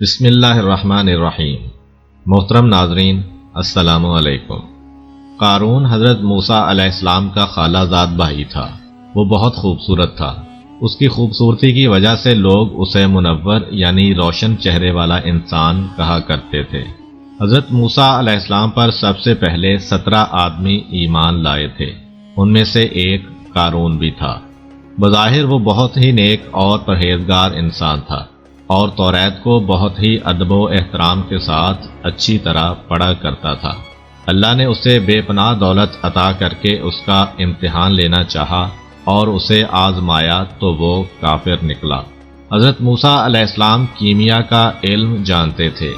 بسم اللہ الرحمن الرحیم۔ محترم ناظرین، السلام علیکم۔ قارون حضرت موسیٰ علیہ السلام کا خالہ زاد بھائی تھا۔ وہ بہت خوبصورت تھا۔ اس کی خوبصورتی کی وجہ سے لوگ اسے منور یعنی روشن چہرے والا انسان کہا کرتے تھے۔ حضرت موسیٰ علیہ السلام پر سب سے پہلے 17 آدمی ایمان لائے تھے۔ ان میں سے ایک قارون بھی تھا۔ بظاہر وہ بہت ہی نیک اور پرہیزگار انسان تھا اور توریت کو بہت ہی ادب و احترام کے ساتھ اچھی طرح پڑھا کرتا تھا۔ اللہ نے اسے بے پناہ دولت عطا کر کے اس کا امتحان لینا چاہا اور اسے آزمایا تو وہ کافر نکلا۔ حضرت موسیٰ علیہ السلام کیمیا کا علم جانتے تھے۔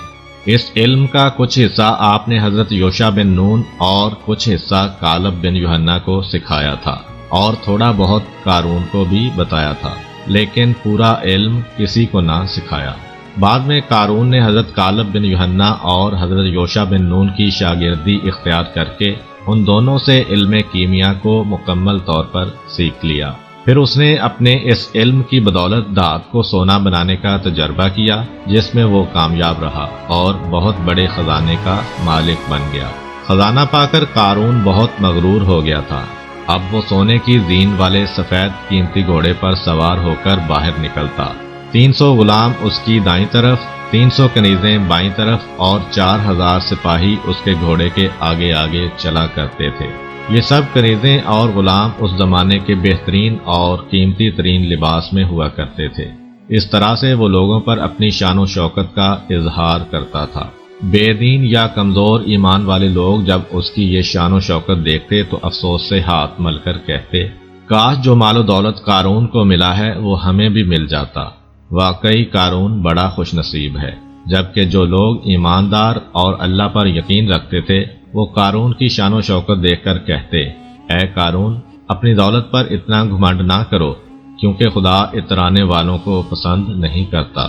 اس علم کا کچھ حصہ آپ نے حضرت یوشع بن نون اور کچھ حصہ کالب بن یوحنا کو سکھایا تھا اور تھوڑا بہت قارون کو بھی بتایا تھا، لیکن پورا علم کسی کو نہ سکھایا۔ بعد میں قارون نے حضرت کالب بن یوحنا اور حضرت یوشع بن نون کی شاگردی اختیار کر کے ان دونوں سے علم کیمیا کو مکمل طور پر سیکھ لیا۔ پھر اس نے اپنے اس علم کی بدولت دھات کو سونا بنانے کا تجربہ کیا، جس میں وہ کامیاب رہا اور بہت بڑے خزانے کا مالک بن گیا۔ خزانہ پا کر قارون بہت مغرور ہو گیا تھا۔ اب وہ سونے کی زین والے سفید قیمتی گھوڑے پر سوار ہو کر باہر نکلتا۔ 300 غلام اس کی دائیں طرف، 300 کنیزیں بائیں طرف اور 4000 سپاہی اس کے گھوڑے کے آگے آگے چلا کرتے تھے۔ یہ سب کنیزیں اور غلام اس زمانے کے بہترین اور قیمتی ترین لباس میں ہوا کرتے تھے۔ اس طرح سے وہ لوگوں پر اپنی شان و شوکت کا اظہار کرتا تھا۔ بے دین یا کمزور ایمان والے لوگ جب اس کی یہ شان و شوکت دیکھتے تو افسوس سے ہاتھ مل کر کہتے، کاش جو مال و دولت قارون کو ملا ہے وہ ہمیں بھی مل جاتا۔ واقعی قارون بڑا خوش نصیب ہے۔ جبکہ جو لوگ ایماندار اور اللہ پر یقین رکھتے تھے وہ قارون کی شان و شوکت دیکھ کر کہتے، اے قارون، اپنی دولت پر اتنا گھمنڈ نہ کرو، کیونکہ خدا اترانے والوں کو پسند نہیں کرتا۔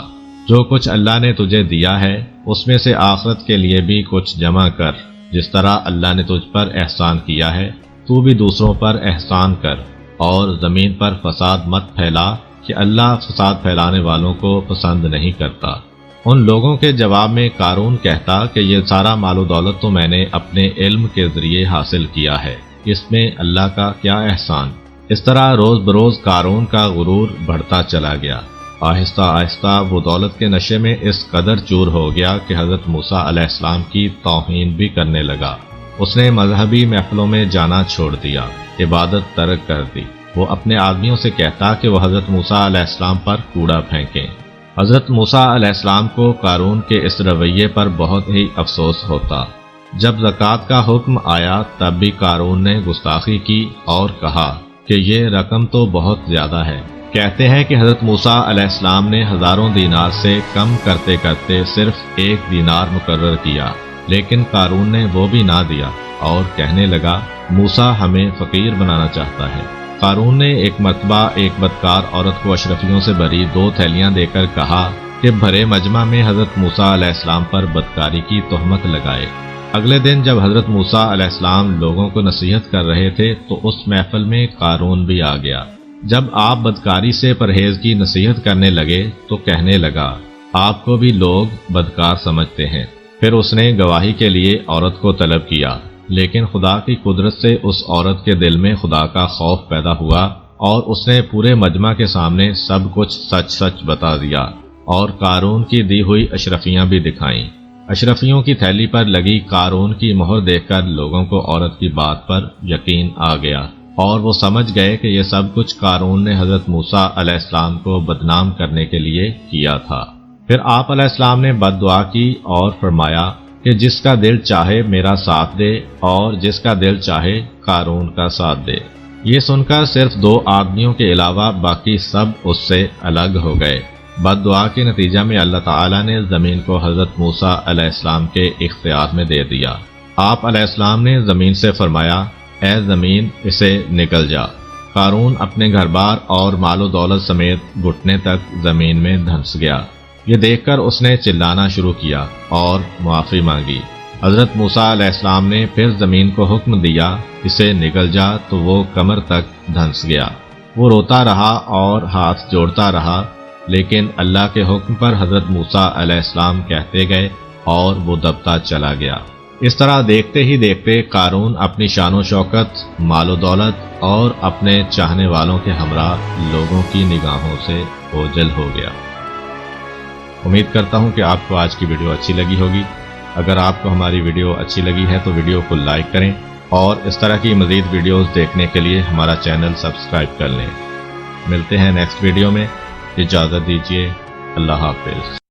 جو کچھ اللہ نے تجھے دیا ہے اس میں سے آخرت کے لیے بھی کچھ جمع کر۔ جس طرح اللہ نے تجھ پر احسان کیا ہے تو بھی دوسروں پر احسان کر، اور زمین پر فساد مت پھیلا کہ اللہ فساد پھیلانے والوں کو پسند نہیں کرتا۔ ان لوگوں کے جواب میں قارون کہتا کہ یہ سارا مال و دولت تو میں نے اپنے علم کے ذریعے حاصل کیا ہے، اس میں اللہ کا کیا احسان۔ اس طرح روز بروز قارون کا غرور بڑھتا چلا گیا۔ آہستہ آہستہ وہ دولت کے نشے میں اس قدر چور ہو گیا کہ حضرت موسیٰ علیہ السلام کی توہین بھی کرنے لگا۔ اس نے مذہبی محفلوں میں جانا چھوڑ دیا، عبادت ترک کر دی۔ وہ اپنے آدمیوں سے کہتا کہ وہ حضرت موسیٰ علیہ السلام پر کوڑا پھینکیں۔ حضرت موسیٰ علیہ السلام کو قارون کے اس رویے پر بہت ہی افسوس ہوتا۔ جب زکوٰۃ کا حکم آیا تب بھی قارون نے گستاخی کی اور کہا کہ یہ رقم تو بہت زیادہ ہے۔ کہتے ہیں کہ حضرت موسیٰ علیہ السلام نے ہزاروں دینار سے کم کرتے کرتے صرف 1 دینار مقرر کیا، لیکن قارون نے وہ بھی نہ دیا اور کہنے لگا، موسیٰ ہمیں فقیر بنانا چاہتا ہے۔ قارون نے ایک مرتبہ ایک بدکار عورت کو اشرفیوں سے بھری 2 تھیلیاں دے کر کہا کہ بھرے مجمع میں حضرت موسیٰ علیہ السلام پر بدکاری کی تہمت لگائے۔ اگلے دن جب حضرت موسیٰ علیہ السلام لوگوں کو نصیحت کر رہے تھے تو اس محفل میں قارون بھی آ گیا۔ جب آپ بدکاری سے پرہیز کی نصیحت کرنے لگے تو کہنے لگا، آپ کو بھی لوگ بدکار سمجھتے ہیں۔ پھر اس نے گواہی کے لیے عورت کو طلب کیا، لیکن خدا کی قدرت سے اس عورت کے دل میں خدا کا خوف پیدا ہوا اور اس نے پورے مجمع کے سامنے سب کچھ سچ سچ بتا دیا اور قارون کی دی ہوئی اشرفیاں بھی دکھائیں۔ اشرفیوں کی تھیلی پر لگی قارون کی مہر دیکھ کر لوگوں کو عورت کی بات پر یقین آ گیا اور وہ سمجھ گئے کہ یہ سب کچھ قارون نے حضرت موسیٰ علیہ السلام کو بدنام کرنے کے لیے کیا تھا۔ پھر آپ علیہ السلام نے بد دعا کی اور فرمایا کہ جس کا دل چاہے میرا ساتھ دے اور جس کا دل چاہے قارون کا ساتھ دے۔ یہ سن کر صرف 2 آدمیوں کے علاوہ باقی سب اس سے الگ ہو گئے۔ بد دعا کے نتیجہ میں اللہ تعالیٰ نے زمین کو حضرت موسیٰ علیہ السلام کے اختیار میں دے دیا۔ آپ علیہ السلام نے زمین سے فرمایا، اے زمین اسے نکل جا۔ قارون اپنے گھر بار اور مال و دولت سمیت گھٹنے تک زمین میں دھنس گیا۔ یہ دیکھ کر اس نے چلانا شروع کیا اور معافی مانگی۔ حضرت موسیٰ علیہ السلام نے پھر زمین کو حکم دیا، اسے نکل جا، تو وہ کمر تک دھنس گیا۔ وہ روتا رہا اور ہاتھ جوڑتا رہا لیکن اللہ کے حکم پر حضرت موسیٰ علیہ السلام کہتے گئے اور وہ دبتا چلا گیا۔ اس طرح دیکھتے ہی دیکھتے قارون اپنی شان و شوکت، مال و دولت اور اپنے چاہنے والوں کے ہمراہ لوگوں کی نگاہوں سے اوجھل ہو گیا۔ امید کرتا ہوں کہ آپ کو آج کی ویڈیو اچھی لگی ہوگی۔ اگر آپ کو ہماری ویڈیو اچھی لگی ہے تو ویڈیو کو لائک کریں اور اس طرح کی مزید ویڈیوز دیکھنے کے لیے ہمارا چینل سبسکرائب کر لیں۔ ملتے ہیں نیکسٹ ویڈیو میں، اجازت دیجیے، اللہ حافظ۔